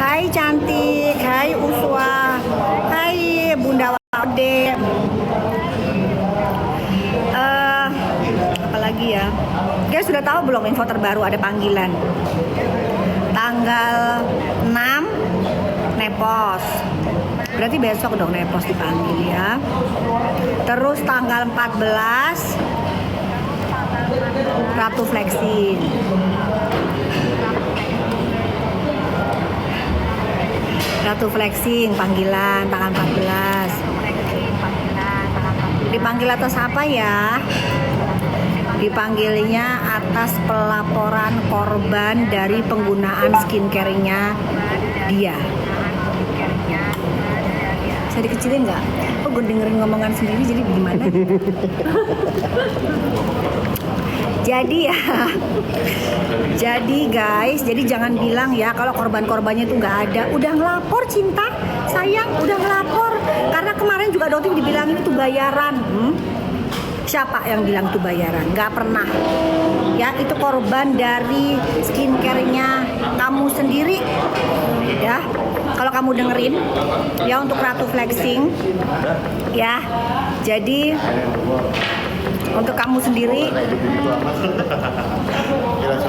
Hai cantik, hai Uswa, hai Bunda Wade. Apalagi ya? Guys sudah tahu belum info terbaru ada panggilan? Tanggal 6 Nepos. Berarti besok dong Nepos dipanggil ya. Terus tanggal 14 Ratu Flexing. Ratu Flexing panggilan tanggal 14. Dipanggil atas apa ya? Dipanggilnya atas pelaporan korban dari penggunaan skincare-nya dia. Bisa dikecilin nggak? Oh, gue dengerin ngomongan sendiri jadi gimana? Jadi ya, jadi guys, jadi jangan bilang ya kalau korban-korbannya itu nggak ada. Udah ngelapor cinta, sayang, udah ngelapor. Karena kemarin juga Dotif dibilangin itu bayaran. Siapa yang bilang itu bayaran? Nggak pernah. Ya, itu korban dari skincare-nya kamu sendiri. Ya, kalau kamu dengerin, ya untuk Ratu Flexing, ya. Jadi untuk kamu sendiri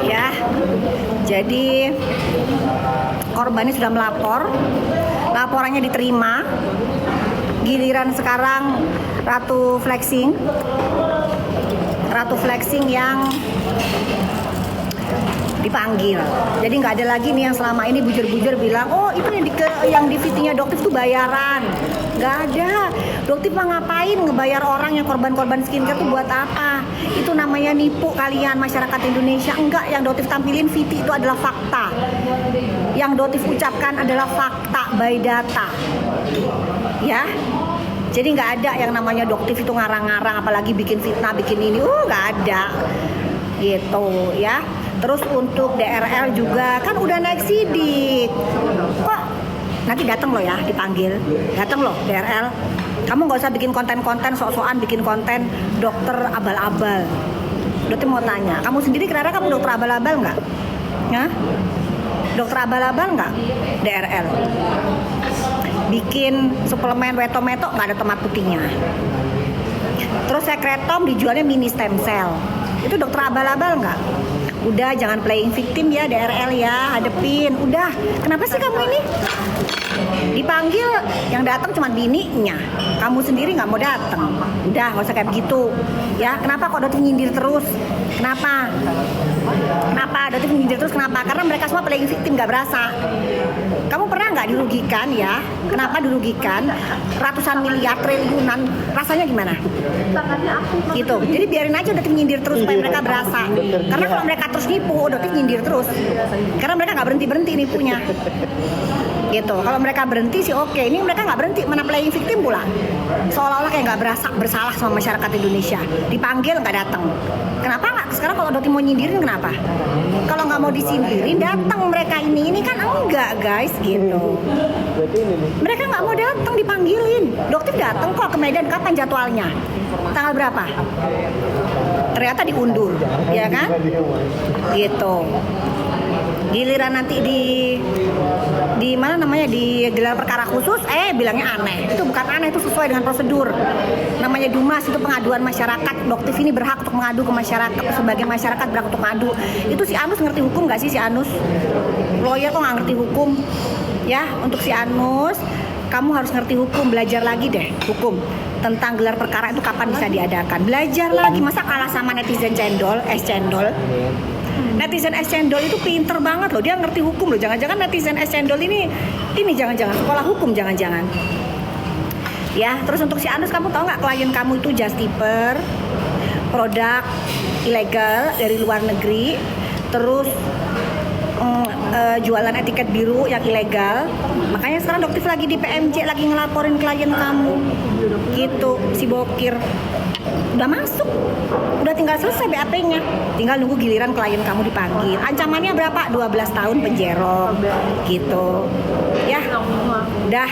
ya, jadi korbannya sudah melapor, laporannya diterima, giliran sekarang Ratu Flexing yang dipanggil. Jadi nggak ada lagi nih yang selama ini bujur-bujur bilang, oh itu yang di VT-nya Dotif tuh bayaran. Nggak ada. Dotif mah ngapain ngebayar orang yang korban-korban skincare tuh buat apa? Itu namanya nipu kalian masyarakat Indonesia. Enggak, yang Dotif tampilin VT itu adalah fakta. Yang Dotif ucapkan adalah fakta by data. Ya. Jadi nggak ada yang namanya Dotif itu ngarang-ngarang, apalagi bikin fitnah, bikin ini. Nggak ada. Gitu ya. Terus untuk DRL juga kan udah naik sidik. Kok nanti datang loh ya, dipanggil. Datang loh DRL. Kamu nggak usah bikin konten-konten sok-sokan bikin konten dokter abal-abal. Dokter mau tanya, kamu sendiri kira-kira kamu dokter abal-abal nggak? Ya? Dokter abal-abal nggak? DRL. Bikin suplemen Wetometo nggak ada tomat putihnya. Terus Secretom dijualnya mini stem cell. Itu dokter abal-abal nggak? Udah, jangan playing victim ya DRL ya, hadepin. Udah, kenapa sih kamu ini? Dipanggil, yang datang cuma bininya. Kamu sendiri nggak mau datang. Udah, nggak usah kayak begitu. Ya, kenapa kok Dotif nyindir terus? Kenapa? Kenapa Dotif nyindir terus? Kenapa? Karena mereka semua playing victim, nggak berasa. Kamu pernah nggak dirugikan ya? Kenapa dirugikan? Ratusan miliar, triliunan, rasanya gimana? Gitu. Jadi biarin aja Dotif nyindir terus supaya mereka berasa. Karena kalau mereka terus nipu, Dotif nyindir terus. Karena mereka nggak berhenti nipunya. Gitu. Kalau mereka berhenti sih oke. Ini mereka nggak berhenti, mana playing victim pula. Seolah-olah kayak nggak bersalah sama masyarakat Indonesia. Dipanggil nggak datang. Kenapa nggak? Sekarang kalau Dotif mau nyindirin kenapa? Kalau nggak mau disindirin datang mereka ini kan enggak guys gitu. Mereka nggak mau datang dipanggilin. Dotif datang kok ke Medan, kapan jadwalnya? Tanggal berapa? Ternyata diundur, ya kan? Gitu. Giliran nanti di mana namanya di gelar perkara khusus, bilangnya aneh. Itu bukan aneh, itu sesuai dengan prosedur. Namanya Dumas, itu pengaduan masyarakat. Dotif ini berhak untuk mengadu ke masyarakat, sebagai masyarakat berhak untuk mengadu. Itu si Anus ngerti hukum nggak sih si Anus? Lawyer kok nggak ngerti hukum? Ya, untuk si Anus, kamu harus ngerti hukum, belajar lagi deh hukum tentang gelar perkara itu kapan bisa diadakan. Belajar lagi, masa kalah sama netizen cendol, cendol. Netizen es cendol itu pinter banget loh, dia ngerti hukum loh. Jangan-jangan netizen es cendol ini jangan-jangan sekolah hukum, jangan-jangan. Ya, terus untuk si Anus, kamu tahu nggak klien kamu itu just tipper, produk ilegal dari luar negeri, terus jualan etiket biru yang ilegal. Makanya sekarang Dotif lagi di PMJ lagi ngelaporin klien kamu. Gitu, si Bokir. Udah masuk, udah tinggal selesai BAP-nya, tinggal nunggu giliran klien kamu dipanggil. Ancamannya berapa? 12 tahun penjara gitu ya. Udah.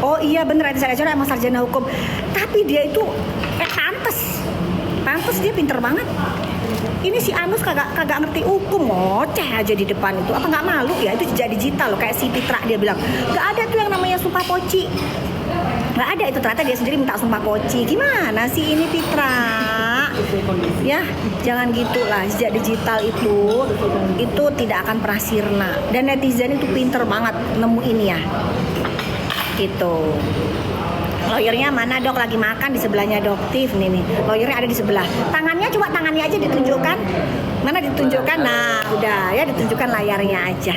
Oh iya bener, saya emang sarjana hukum, tapi dia itu pantes Pantes dia pinter banget. Ini si Anus kagak ngerti hukum, ngoceh aja di depan itu. Apa nggak malu ya? Itu jejak digital loh, kayak si Pitra dia bilang nggak ada tuh yang namanya sumpah poci. Nggak ada itu, ternyata dia sendiri minta sumpah poci. Gimana sih ini Pitra? Ya, jangan gitulah. Jejak digital itu tidak akan pernah sirna. Dan netizen itu pinter banget nemuin ya. Gitu. Lawyernya mana dok? Lagi makan di sebelahnya doktif nih. Lawyernya ada di sebelah. Tangannya cuma tangannya aja ditunjukkan. Mana ditunjukkan? Nah, udah ya ditunjukkan layarnya aja.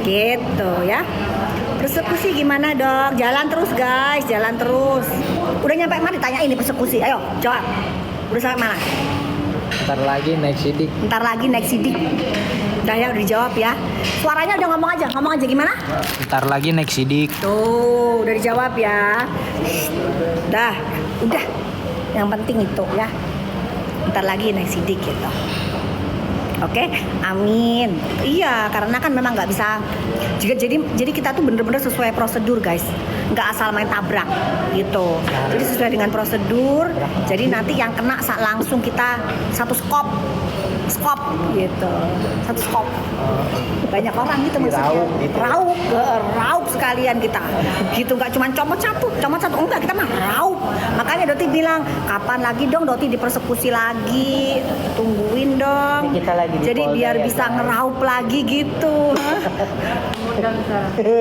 Gitu ya. Persekusi gimana dok? Jalan terus guys, jalan terus. Udah nyampe mana? Ditanya ini persekusi. Ayo jawab. Udah sampai mana? Ntar lagi naik sidik. Ntar lagi naik sidik. Udah ya, udah dijawab ya. Suaranya udah ngomong aja gimana? Ntar lagi naik sidik. Tuh, udah dijawab ya. Udah. Yang penting itu ya. Ntar lagi naik sidik gitu. Oke, amin. Iya, karena kan memang nggak bisa. Jadi kita tuh bener-bener sesuai prosedur guys, nggak asal main tabrak gitu. Jadi sesuai dengan prosedur. Jadi nanti yang kena langsung kita satu skop gitu, satu skop. Banyak orang gitu maksudnya. Raup sekalian kita. Gitu, nggak cuma comot satu enggak, kita mah raup. Makanya Doti bilang kapan lagi dong Doti dipersekusi lagi, tungguin dong. Kita lagi jadi biar ya, bisa ngeraup lagi gitu.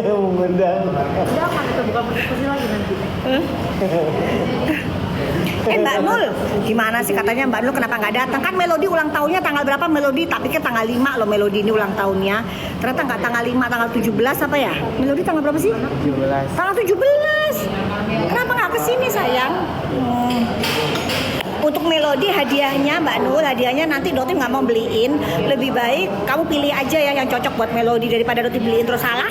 Mengundang. Udah kan kita buka persekusi lagi nanti. Mbak Nul, gimana sih katanya Mbak Nul kenapa nggak datang? Kan Melody ulang tahunnya tanggal berapa Melody? Tak pikir tanggal 5 loh Melody ini ulang tahunnya. Ternyata nggak tanggal 5, tanggal 17 apa ya? Melody tanggal berapa sih? 17. Tanggal 17. Kenapa nggak kesini sayang? Untuk Melody hadiahnya Mbak Nul, hadiahnya nanti Doti nggak mau beliin. Lebih baik kamu pilih aja ya yang cocok buat Melody daripada Doti beliin terus salah.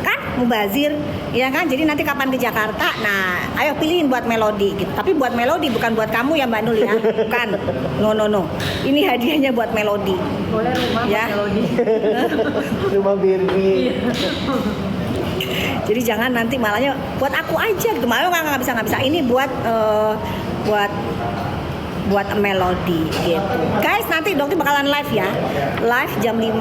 Kan mubazir, ya kan? Jadi nanti kapan ke Jakarta, nah ayo pilihin buat Melody gitu. Tapi buat Melody bukan buat kamu ya Mbak Nul ya. Bukan. No. Ini hadiahnya buat Melody. Boleh rumah Ya. Melody. Rumah Barbie. Jadi jangan nanti malahnya buat aku aja gitu. Malah nggak bisa. Ini buat Melody gitu. Guys, nanti Dokter bakalan live ya. Live jam 5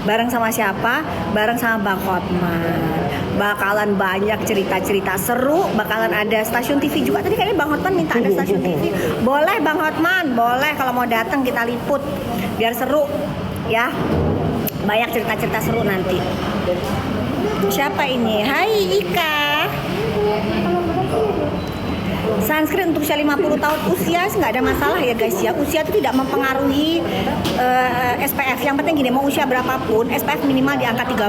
bareng sama siapa? Bareng sama Bang Hotman. Bakalan banyak cerita-cerita seru, bakalan ada stasiun TV juga. Tadi kayaknya Bang Hotman minta ada stasiun TV. Boleh Bang Hotman, boleh kalau mau datang kita liput biar seru ya. Banyak cerita-cerita seru nanti. Siapa ini? Hai Ika. Sunscreen untuk usia 50 tahun usia nggak ada masalah ya guys ya. Usia itu tidak mempengaruhi SPF. Yang penting gini, mau usia berapapun SPF minimal di angka 30.